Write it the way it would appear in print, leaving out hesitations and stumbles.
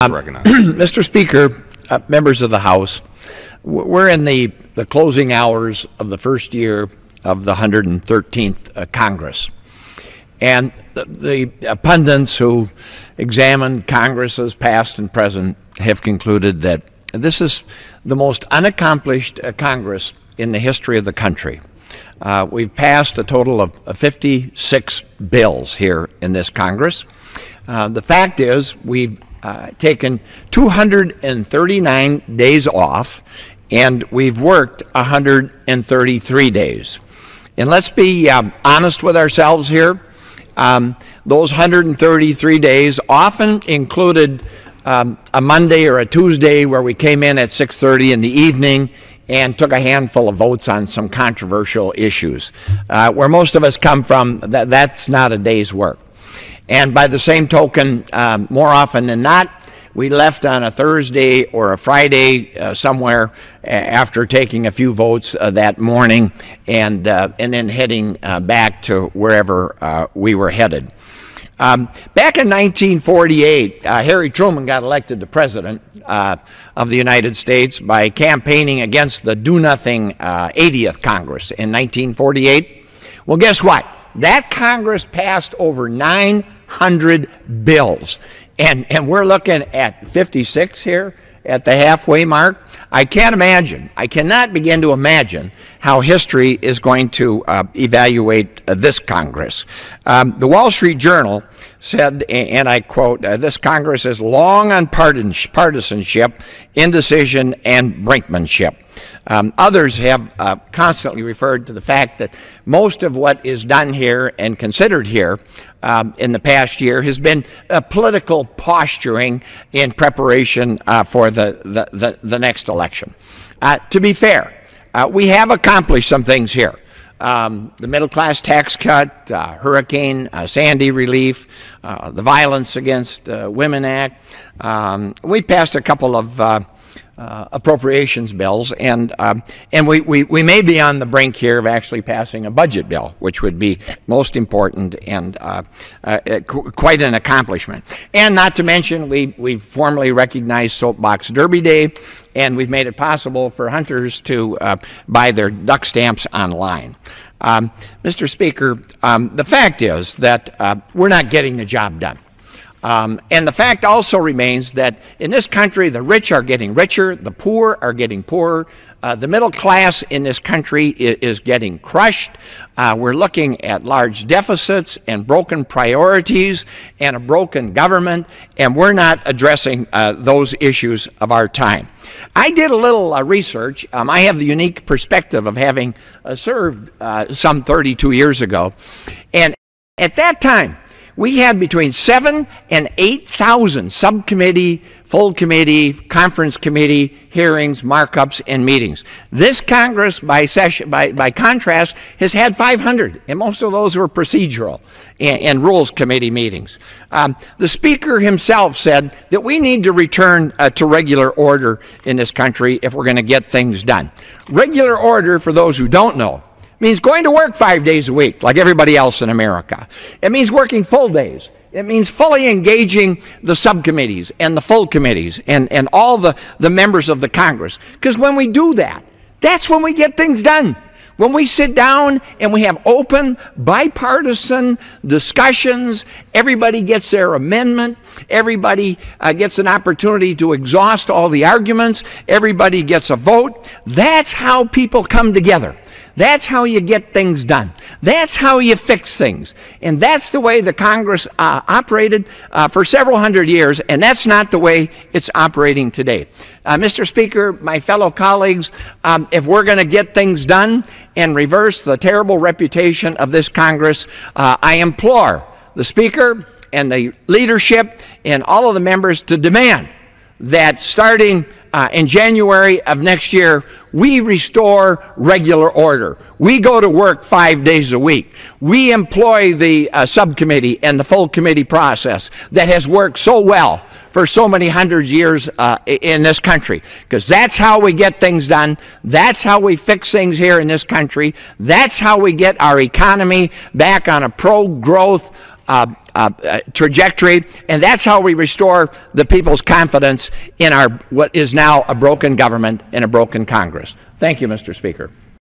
Mr. Speaker, members of the House, we're in the closing hours of the first year of the 113th Congress. And the pundits who examine Congresses past and present have concluded that this is the most unaccomplished Congress in the history of the country. We've passed a total of 56 bills here in this Congress. The fact is we've taken 239 days off, and we've worked 133 days. And let's be honest with ourselves here. Those 133 days often included a Monday or a Tuesday where we came in at 6:30 in the evening and took a handful of votes on some controversial issues. Where most of us come from, that's not a day's work. And by the same token, more often than not, we left on a Thursday or a Friday somewhere after taking a few votes that morning, and then heading back to wherever we were headed. Back in 1948, Harry Truman got elected the President of the United States by campaigning against the Do-Nothing 80th Congress in 1948. Well, guess what? That Congress passed over 900 bills, and we're looking at 56 here at the halfway mark. I cannot begin to imagine how history is going to evaluate this Congress. The Wall Street Journal said, and I quote, "This Congress is long on partisanship, indecision, and brinkmanship." Others have constantly referred to the fact that most of what is done here and considered here in the past year has been political posturing in preparation for the next election. To be fair, we have accomplished some things here. The middle-class tax cut, Hurricane Sandy relief, the Violence Against Women Act. We passed a couple of appropriations bills, and we may be on the brink here of actually passing a budget bill, which would be most important and quite an accomplishment. And not to mention, we've formally recognized Soapbox Derby Day, and we've made it possible for hunters to buy their duck stamps online. Mr. Speaker, the fact is that we're not getting the job done. And the fact also remains that in this country, the rich are getting richer, the poor are getting poorer, the middle class in this country is getting crushed. We're looking at large deficits and broken priorities and a broken government, and we're not addressing those issues of our time. I did a little research. I have the unique perspective of having served some 32 years ago, and at that time, we had between 7,000 and 8,000 subcommittee, full committee, conference committee hearings, markups, and meetings. This Congress, by contrast, has had 500, and most of those were procedural and rules committee meetings. The Speaker himself said that we need to return to regular order in this country if we're going to get things done. Regular order, for those who don't know, means going to work 5 days a week like everybody else in America. It means working full days. It means fully engaging the subcommittees and the full committees and all the members of the Congress. Because when we do that, that's when we get things done. When we sit down and we have open, bipartisan discussions, everybody gets their amendment, everybody gets an opportunity to exhaust all the arguments, everybody gets a vote. That's how people come together. That's how you get things done. That's how you fix things. And that's the way the Congress operated for several hundred years, and that's not the way it's operating today. Mr. Speaker, my fellow colleagues, if we're going to get things done and reverse the terrible reputation of this Congress, I implore the Speaker and the leadership and all of the members to demand that starting in January of next year, we restore regular order. We go to work 5 days a week. We employ the subcommittee and the full committee process that has worked so well for so many hundreds of years in this country, because that's how we get things done. That's how we fix things here in this country. That's how we get our economy back on a pro-growth trajectory, and that's how we restore the people's confidence in our what is now a broken government and a broken Congress. Thank you, Mr. Speaker.